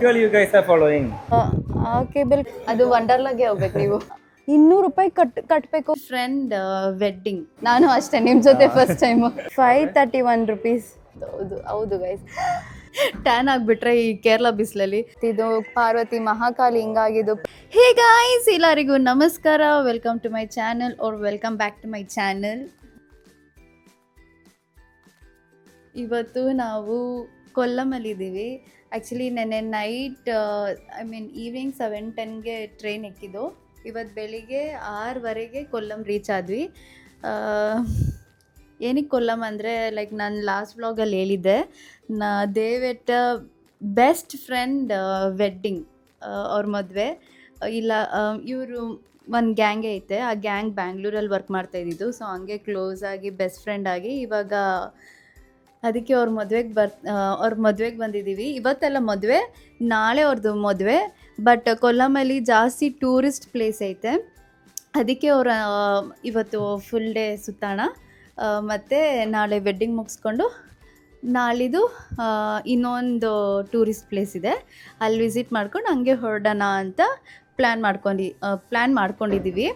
girl you guys are following? ಆ cable ಅದು ವಂಡರ್ಲಾಗೆ ಹೋಗ್ಬೇಕು ನೀವು. 200 ರೂಪಾಯಿ ಕಟ್ಟಬೇಕು. Friend wedding. ನಾನು ಅಷ್ಟೇ ನಿಮ್ಮ ಜೊತೆ ಫಸ್ಟ್ ಟೈಮ್. 531 rupees. ಹೌದು ಗೈಸ್. ಟ್ಯಾನ್ ಆಗಿಬಿಟ್ರೆ ಈ ಕೇರಳ ಬಿಸಿಲಲ್ಲಿ. ಇದು ಪಾರ್ವತಿ ಮಹಾಕಾಲಿ ಹಿಂಗಾಗಿದ್ದು. ಹೇ ಗೈಸ್, ಎಲ್ಲರಿಗೂ ನಮಸ್ಕಾರ. Welcome to my channel or welcome back to my channel. ಇವತ್ತು ನಾವು ಕೊಲ್ಲಮಲ್ಲಿದ್ದೀವಿ. ಆ್ಯಕ್ಚುಲಿ ನೆನ್ನೆ ನೈಟ್ ಈವ್ನಿಂಗ್ 7:10ಗೆ ಟ್ರೈನ್ ಎಕ್ಕಿದ್ದು. ಇವತ್ತು ಬೆಳಿಗ್ಗೆ 6:00 ಕೊಲ್ಲಂ ರೀಚ್ ಆದ್ವಿ. ಏನಕ್ಕೆ ಕೊಲ್ಲಂ ಅಂದರೆ ಲೈಕ್ ನಾನು ಲಾಸ್ಟ್ ವ್ಲಾಗಲ್ಲಿ ಹೇಳಿದ್ದೆ, ದೇವೆಟ್ಟ ಬೆಸ್ಟ್ ಫ್ರೆಂಡ್ ವೆಡ್ಡಿಂಗ್, ಅವ್ರ ಮದುವೆ. ಇಲ್ಲ, ಇವರು ಒಂದು ಗ್ಯಾಂಗೇ ಐತೆ. ಆ ಗ್ಯಾಂಗ್ ಬ್ಯಾಂಗ್ಳೂರಲ್ಲಿ ವರ್ಕ್ ಮಾಡ್ತಾಯಿದ್ದಿದ್ದು. ಸೊ ಹಂಗೆ ಕ್ಲೋಸ್ ಆಗಿ ಬೆಸ್ಟ್ ಫ್ರೆಂಡ್ ಆಗಿ ಇವಾಗ ಅದಕ್ಕೆ ಅವ್ರ ಮದುವೆಗೆ ಬಂದಿದ್ದೀವಿ. ಇವತ್ತೆಲ್ಲ ಮದುವೆ, ನಾಳೆ ಅವ್ರದ್ದು ಮದುವೆ. ಬಟ್ ಕೊಲ್ಲಮಲ್ಲಿ ಜಾಸ್ತಿ ಟೂರಿಸ್ಟ್ ಪ್ಲೇಸ್ ಐತೆ, ಅದಕ್ಕೆ ಅವ್ರ ಇವತ್ತು ಫುಲ್ ಡೇ ಸುತ್ತಾಣ. ಮತ್ತು ನಾಳೆ ವೆಡ್ಡಿಂಗ್ ಮುಗಿಸ್ಕೊಂಡು ನಾಳಿದ್ದು ಇನ್ನೊಂದು ಟೂರಿಸ್ಟ್ ಪ್ಲೇಸ್ ಇದೆ, ಅಲ್ಲಿ ವಿಸಿಟ್ ಮಾಡ್ಕೊಂಡು ಹಂಗೆ ಹೊರಡೋಣ ಅಂತ ಪ್ಲ್ಯಾನ್ ಮಾಡ್ಕೊಂಡಿದ್ದೀವಿ.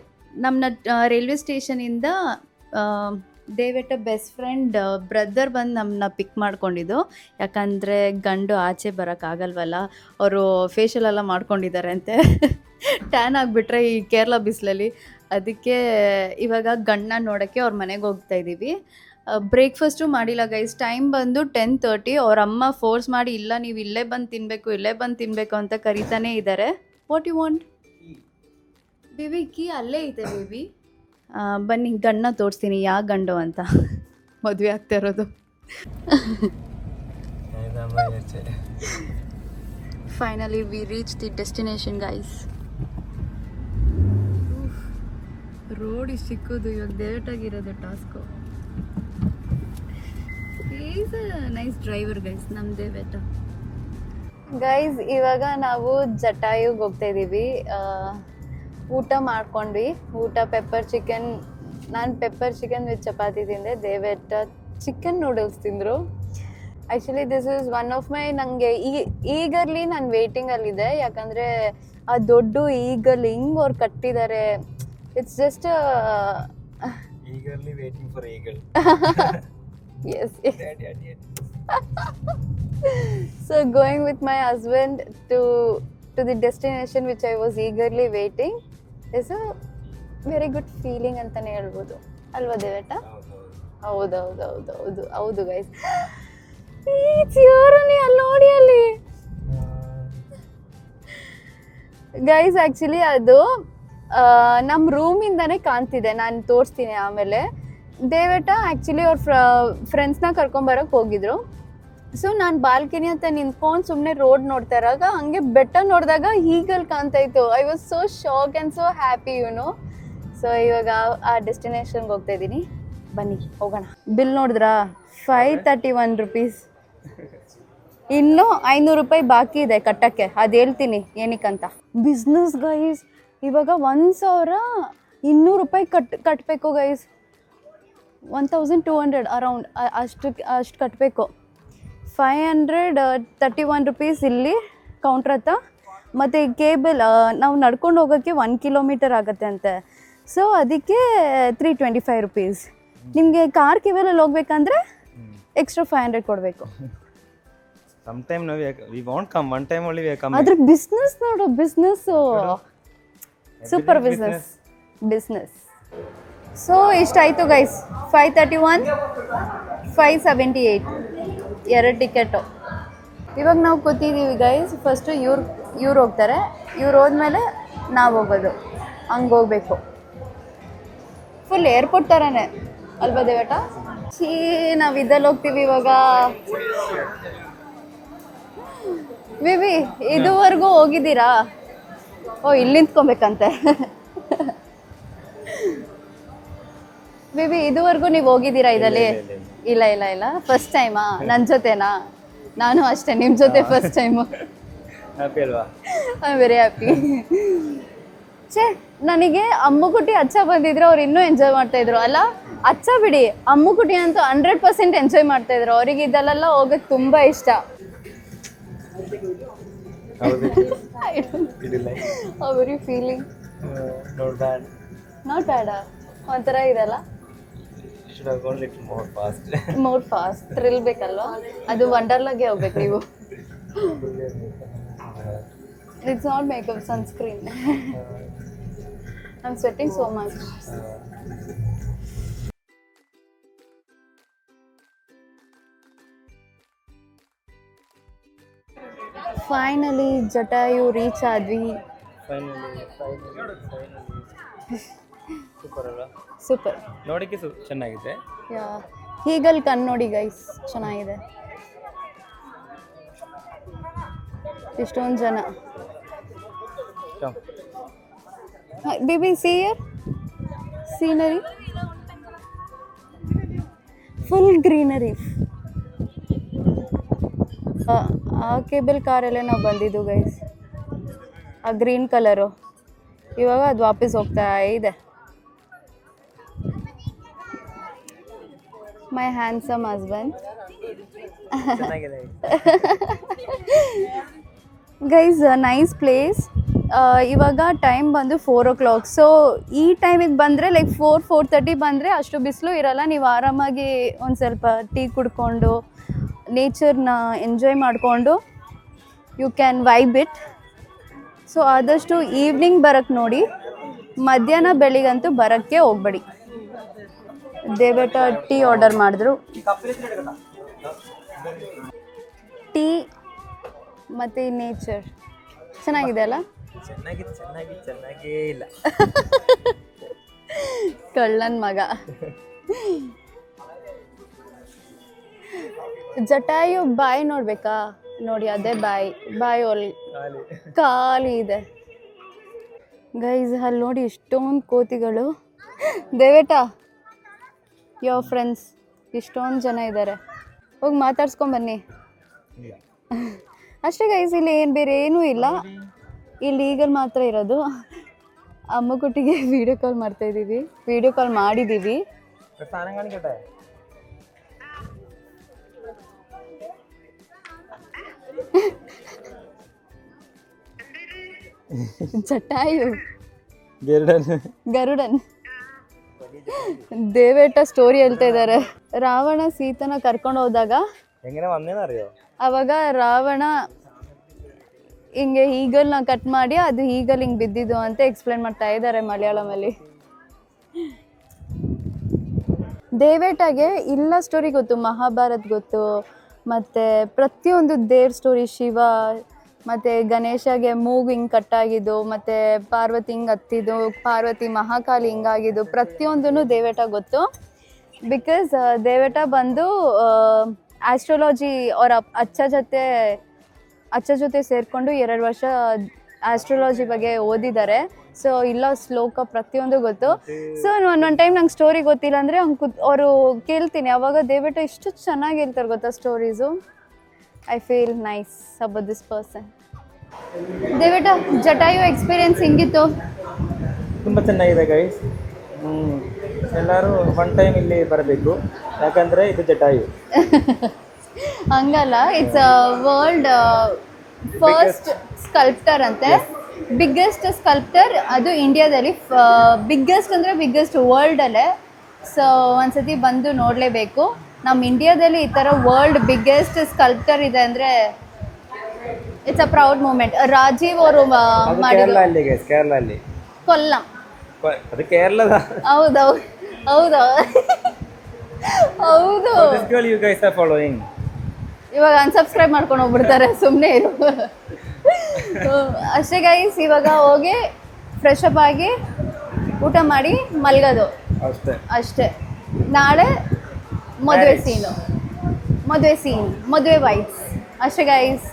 ನಮ್ಮನ್ನ ರೈಲ್ವೆ ಸ್ಟೇಷನಿಂದ ದೇವೆಟ್ಟ ಬೆಸ್ಟ್ ಫ್ರೆಂಡ್ ಬ್ರದರ್ ಬಂದು ನಮ್ಮನ್ನ ಪಿಕ್ ಮಾಡ್ಕೊಂಡಿದ್ದು. ಯಾಕಂದರೆ ಗಂಡು ಆಚೆ ಬರೋಕ್ಕಾಗಲ್ವಲ್ಲ, ಅವರು ಫೇಶಿಯಲೆಲ್ಲ ಮಾಡ್ಕೊಂಡಿದ್ದಾರೆ ಅಂತೆ ಟ್ಯಾನ್ ಆಗಿಬಿಟ್ರೆ ಈ ಕೇರಳ ಬಿಸಿಲಲ್ಲಿ. ಅದಕ್ಕೆ ಇವಾಗ ಗಂಡನ್ನ ನೋಡೋಕ್ಕೆ ಅವ್ರ ಮನೆಗೆ ಹೋಗ್ತಾಯಿದ್ದೀವಿ. ಬ್ರೇಕ್ಫಾಸ್ಟು ಮಾಡಿಲ್ಲ ಗೈಸ್. ಟೈಮ್ ಬಂದು 10:30. ಅವ್ರ ಅಮ್ಮ ಫೋರ್ಸ್ ಮಾಡಿ, ಇಲ್ಲ ನೀವು ಇಲ್ಲೇ ಬಂದು ತಿನ್ನಬೇಕು ಅಂತ ಕರಿತಾನೇ ಇದ್ದಾರೆ. What you want baby? Key ಅಲ್ಲೇ ಐತೆ ಬೇಬಿ. ಬನ್ನಿ ಗಂಡನ್ನ ತೋರಿಸ್ತೀನಿ, ಯಾವ ಗಂಡು ಅಂತ ಮದುವೆ ಆಗ್ತಾ ಇರೋದು. Finally we reach the destination guys. Road ಇಷ್ಟು ಸಿಕ್ಕೋದು ಇವಾಗ ದೇವಟಾಗಿರೋದು task. Is nice driver guys ನಮ್ಮ ದೇವೇಟ. ಗೈಸ್ ಇವಾಗ ನಾವು ಜಟಾಯುಗೆ ಹೋಗ್ತಾ ಇದ್ದೀವಿ. ಊಟ ಮಾಡ್ಕೊಂಡ್ವಿ. ಪೆಪ್ಪರ್ ಚಿಕನ್, ನಾನು ಪೆಪ್ಪರ್ ಚಿಕನ್ ವಿತ್ ಚಪಾತಿ ತಿಂದೆ. ದೇವೆಟ್ಟ ಚಿಕನ್ ನೂಡಲ್ಸ್ ತಿಂದರು. Actually this is one of my, ನನಗೆ ಈಗರ್ಲಿ ನಾನು ವೇಟಿಂಗಲ್ಲಿದೆ. ಯಾಕಂದರೆ ಆ ದೊಡ್ಡ ಈಗಲ್ ಹಿಂಗೆ ಅವ್ರು ಕಟ್ಟಿದ್ದಾರೆ. It's just Eagerly waiting for eagle. yes. So going with my husband to the destination which I was eagerly waiting is a very good feeling ಅಂತಾನೆ ಹೇಳ್ಬೋದು ಅಲ್ವಾ ದೇವೇಟ? ಹೌದು ಗೈಸ್. ಅಲ್ಲಿ ನೋಡಿ ಅಲ್ಲಿ ಗೈಸ್. ಆ್ಯಕ್ಚುಲಿ ಅದು ನಮ್ಮ ರೂಮಿಂದನೇ ಕಾಣ್ತಿದೆ, ನಾನು ತೋರಿಸ್ತೀನಿ ಆಮೇಲೆ. ದೇವೇಟ ಆ್ಯಕ್ಚುಲಿ ಅವ್ರ ಫ್ರೆಂಡ್ಸ್ನ ಕರ್ಕೊಂಬರೋಕ್ಕೆ ಹೋಗಿದ್ರು. ಸೊ ನಾನು ಬಾಲ್ಕನಿ ಅಂತ ನಿಂತ್ಕೊಂಡು ಸುಮ್ಮನೆ ರೋಡ್ ನೋಡ್ತಾ ಇರಾಗ ಹಂಗೆ ಬೆಟ್ಟ ನೋಡಿದಾಗ ಈಗಲ್ ಕಾಣ್ತಾ ಇತ್ತು. I was so shock and so happy so ಇವಾಗ ಆ ಡೆಸ್ಟಿನೇಷನ್ಗೆ ಹೋಗ್ತಾ ಇದ್ದೀನಿ. ಬನ್ನಿ ಹೋಗೋಣ. ಬಿಲ್ ನೋಡಿದ್ರಾ? 531 rupees. ಇನ್ನೂ 500 ರೂಪಾಯಿ ಬಾಕಿ ಇದೆ ಕಟ್ಟಕ್ಕೆ. ಅದು ಹೇಳ್ತೀನಿ ಏನಕ್ಕಂತ. Business guys. ಇವಾಗ 1200 ರೂಪಾಯಿ ಕಟ್ಟಬೇಕು ಗೈಸ್. 1200 ಅರೌಂಡ್ ಅಷ್ಟು ಕಟ್ಟಬೇಕು. 531 rupees ಇಲ್ಲಿ ಕೌಂಟ್ರ್ ಹತ್ರ. ಮತ್ತು ಕೇಬಲ್ ನಾವು ನಡ್ಕೊಂಡು ಹೋಗೋಕ್ಕೆ 1 kilometer ಆಗುತ್ತೆ ಅಂತೆ. ಸೊ ಅದಕ್ಕೆ 325 rupees. ನಿಮಗೆ ಕಾರ್ ಕೇಬಲಲ್ಲಿ ಹೋಗ್ಬೇಕಂದ್ರೆ ಎಕ್ಸ್ಟ್ರಾ 500 ಕೊಡಬೇಕು. Sometime no, we won't come. One time only we come. ಅದ್ರ ಬಿಸ್ನೆಸ್ ನೋಡು, ಬಿಸ್ನೆಸ್ಸು ಸೂಪರ್ ಬಿಸ್ನೆಸ್. ಸೊ ಇಷ್ಟಾಯಿತು ಗೈಸ್. 531, 578 2 ಟಿಕೆಟು. ಇವಾಗ ನಾವು ಕೂತಿದ್ದೀವಿ ಗೈಸ್. ಫಸ್ಟು ಇವ್ರು ಹೋಗ್ತಾರೆ, ಇವ್ರು ಹೋದ್ಮೇಲೆ ನಾವು ಹೋಗೋದು. ಹಂಗೆ ಹೋಗ್ಬೇಕು. ಫುಲ್ ಏರ್ಪೋರ್ಟ್ ಥರನೇ ಅಲ್ವಾ ದೇವೇಟ? ನಾವು ಇದ್ದಲ್ಲಿ ಹೋಗ್ತೀವಿ ಇವಾಗ. ವಿವಿ ಇದುವರೆಗೂ ಹೋಗಿದ್ದೀರಾ? ಇಲ್ಲಿ ನಿಂತ್ಕೊಬೇಕಂತೆ. ವಿವಿ ಇದುವರೆಗೂ ನೀವು ಹೋಗಿದ್ದೀರಾ ಇದರಲ್ಲಿ? ಇಲ್ಲ ಫಸ್ಟ್ ಟೈಮಾ? ನನ್ನ ಜೊತೆನಾ? ನಾನು ಅಷ್ಟೇ ನಿಮ್ಮ ಜೊತೆ ಫಸ್ಟ್ ಟೈಮು. ಹ್ಯಾಪಿ ಅಲ್ವಾ? I am very happy. ನನಗೆ ಅಮ್ಮುಕುಟಿ ಅಚ್ಚ ಬಂದಿದ್ರು, ಅವ್ರು ಇನ್ನೂ ಎಂಜಾಯ್ ಮಾಡ್ತಾಯಿದ್ರು ಅಲ್ಲ? ಅಚ್ಚ ಬಿಡಿ, ಅಮ್ಮುಕುಟಿ ಅಂತೂ 100% ಎಂಜಾಯ್ ಮಾಡ್ತಾಯಿದ್ರು. ಅವ್ರಿಗೆ ಇದೆಲ್ಲ ಹೋಗೋಕ್ಕೆ ತುಂಬ ಇಷ್ಟ. How was it? I don't Did you like? How were you feeling? Not bad. Not bad. ಒಂಥರ ಇದೆಲ್ಲ You should have gone a little more fast. More fast thrill ಬೇಕಲ್ವಾ? ಅದು ವಂಡರ್ಲಾಗೆ ಹೋಗ್ಬೇಕು ನೀವು. It's not makeup, sunscreen. I am sweating so much. Finally Jatayu reach ಆದ್ವಿ. Finally. Super ಅಲ್ಲ? Super. ನೋಡಕ್ಕೆ ಚೆನ್ನಾಗಿದೆ. ಯಾ ಹೀಗಲ್ ಕಣ್ ನೋಡಿ ಗೈಸ್, ಚೆನ್ನಾಗಿದೆ. ಇಷ್ಟೊಂದು ಜನ. Come. Baby see here scenery, full greenery. ಆ ಕೇಬಲ್ ಕಾರಲ್ಲೇ ನಾವು ಬಂದಿದ್ದು ಗೈಸ್, ಆ ಗ್ರೀನ್ ಕಲರು. ಇವಾಗ ಅದು ವಾಪಸ್ ಹೋಗ್ತಾ ಇದೆ. ಮೈ ಹ್ಯಾಂಡ್ಸಮ್ ಹಸ್ಬೆಂಡ್. ಚೆನ್ನಾಗಿದೆ. Guys nice place. ಇವಾಗ ಟೈಮ್ ಬಂದು 4 o'clock. ಸೊ ಈ ಟೈಮಿಗೆ ಬಂದರೆ ಲೈಕ್ 4-4:30 ಬಂದರೆ ಅಷ್ಟು ಬಿಸಿಲು ಇರಲ್ಲ. ನೀವು ಆರಾಮಾಗಿ ಒಂದು ಸ್ವಲ್ಪ ಟೀ ಕುಡ್ಕೊಂಡು ನೇಚರ್ನ ಎಂಜಾಯ್ ಮಾಡಿಕೊಂಡು you can vibe it. So ಆದಷ್ಟು ಈವ್ನಿಂಗ್ ಬರೋಕ್ಕೆ ನೋಡಿ, ಮಧ್ಯಾಹ್ನ ಬೆಳಿಗ್ಗಂತೂ ಬರೋಕ್ಕೆ ಹೋಗ್ಬೇಡಿ. ದೇವೇಟ ಟೀ ಆರ್ಡರ್ ಮಾಡಿದ್ರು. ಟೀ ಮತ್ತು ನೇಚರ್ ಚೆನ್ನಾಗಿದೆ ಅಲ್ಲ? ಚೆನ್ನಾಗೇ ಇಲ್ಲ. ಕಳ್ಳನ್ ಮಗ. ಜಟಾಯು ಬಾಯಿ ನೋಡ್ಬೇಕಾ? ನೋಡಿ ಅದೇ ಬಾಯಿ ಖಾಲಿ ಇದೆ ಗೈಸ್. ಅಲ್ಲಿ ನೋಡಿ ಎಷ್ಟೊಂದು ಕೋತಿಗಳು. ದೇವೇಟ ಯೋರ್ ಫ್ರೆಂಡ್ಸ್ ಇಷ್ಟೊಂದು ಜನ ಇದ್ದಾರೆ, ಹೋಗಿ ಮಾತಾಡ್ಸ್ಕೊಂಬನ್ನಿ ಅಷ್ಟೇ ಗೈಸ್. ಇಲ್ಲಿ ಏನು ಬೇರೆ ಏನೂ ಇಲ್ಲ, ಇಲ್ಲಿ ಈಗಲ್ಲಿ ಮಾತ್ರ ಇರೋದು. ಅಮ್ಮ ಕುಟ್ಟಿಗೆ ವಿಡಿಯೋ ಕಾಲ್ ಮಾಡಿದ್ದೀವಿ. ಜಟಾಯು ಗರುಡನ್ ದೇವೇಟ ಸ್ಟೋರಿ ಹೇಳ್ತಾ ಇದ್ದಾರೆ. ರಾವಣ ಸೀತನ ಕರ್ಕೊಂಡು ಹೋದಾಗ ಅವಾಗ ರಾವಣ ಹಿಂಗೆ ಈಗಲ್ನ ಕಟ್ ಮಾಡಿ ಅದು ಈಗಲ್ ಹಿಂಗೆ ಬಿದ್ದಿದ್ದು ಅಂತ ಎಕ್ಸ್ಪ್ಲೇನ್ ಮಾಡ್ತಾ ಇದ್ದಾರೆ ಮಲಯಾಳಮಲ್ಲಿ. ದೇವೇಟಗೆ ಇಲ್ಲ ಸ್ಟೋರಿ ಗೊತ್ತು, ಮಹಾಭಾರತ್ ಗೊತ್ತು, ಮತ್ತು ಪ್ರತಿಯೊಂದು ದೇವ್ರ ಸ್ಟೋರಿ, ಶಿವ ಮತ್ತು ಗಣೇಶಗೆ ಮೂಗು ಹಿಂಗೆ ಕಟ್ಟಾಗಿದ್ದು, ಮತ್ತು ಪಾರ್ವತಿ ಹಿಂಗೆ ಹತ್ತಿದ್ದು, ಪಾರ್ವತಿ ಮಹಾಕಾಲಿ ಹಿಂಗಾಗಿದ್ದು, ಪ್ರತಿಯೊಂದೂ ದೇವೇಟ ಗೊತ್ತು. ಬಿಕಾಸ್ ದೇವೇಟ ಬಂದು ಆಸ್ಟ್ರಾಲಜಿ ಅವ್ರ ಅಚ್ಚ ಜೊತೆ ಸೇರಿಕೊಂಡು 2 ವರ್ಷ ಆಸ್ಟ್ರಾಲಜಿ ಬಗ್ಗೆ ಓದಿದ್ದಾರೆ. ಸೊ ಇಲ್ಲ ಶ್ಲೋಕ ಪ್ರತಿಯೊಂದು ಗೊತ್ತು. ಸೊ ಒಂದೊಂದು ಟೈಮ್ ನಂಗೆ ಸ್ಟೋರಿ ಗೊತ್ತಿಲ್ಲ ಅಂದರೆ ಅವರು ಕೇಳ್ತೀನಿ, ಅವಾಗ ದೇವೇಟ ಇಷ್ಟು ಚೆನ್ನಾಗಿ ಹೇಳ್ತಾರೆ ಗೊತ್ತಾ stories. I feel nice about this person. ದೇವೇಟ ಜಟಾಯು ಎಕ್ಸ್ಪೀರಿಯನ್ಸ್ ಹೆಂಗಿತ್ತು? ತುಂಬ ಚೆನ್ನಾಗಿದೆ ಗೈಸ್. ಎಲ್ಲರೂ ಒನ್ ಟೈಮ್ ಇಲ್ಲಿ ಬರಬೇಕು, ಯಾಕಂದರೆ ಇದು ಜಟಾಯು. ಹಂಗಲ್ಲ, ಇಟ್ಸ್ ವರ್ಲ್ಡ್ ಫಸ್ಟ್ ಸ್ಕಲ್ಪ್ಟರ್ ಅಂತೆ, ಬಿಗ್ಗೆಸ್ಟ್ ಸ್ಕಲ್ಪ್ಟರ್ ಅದು ಇಂಡಿಯಾದಲ್ಲಿ. ಬಿಗ್ಗೆಸ್ಟ್ ಅಂದರೆ ಬಿಗ್ಗೆಸ್ಟ್ ವರ್ಲ್ಡಲ್ಲೇ. ಸೊ ಒಂದ್ಸತಿ ಬಂದು ನೋಡಲೇಬೇಕು. ನಮ್ಮ ಇಂಡಿಯಾದಲ್ಲಿ ಈ ಥರ ವರ್ಲ್ಡ್ ಬಿಗ್ಗೆಸ್ಟ್ ಸ್ಕಲ್ಪ್ಟರ್ ಇದೆ ಅಂದರೆ it's a proud moment. Rajeev ಅವರು ಮಾಡಿದ್ರು ಕೊಲ್ಲಂ. ಅದು ಕೇರಳದ. ಹೌದು. ಇವಾಗ ಅನ್ಸಬ್ಸ್ಕ್ರೈಬ್ ಮಾಡ್ಕೊಂಡು ಹೋಗ್ಬಿಡ್ತಾರೆ, ಸುಮ್ಮನೆ ಇರು. ಅಷ್ಟೇ ಗೈಸ್, ಇವಾಗ ಹೋಗಿ ಫ್ರೆಶ್ ಅಪ್ ಆಗಿ ಊಟ ಮಾಡಿ ಮಲ್ಗೋದು ಅಷ್ಟೇ. ನಾಳೆ ಮದುವೆ ಸೀನ್, ಮದುವೆ ವೈಬ್ಸ್ ಅಷ್ಟೇ ಗೈಸ್.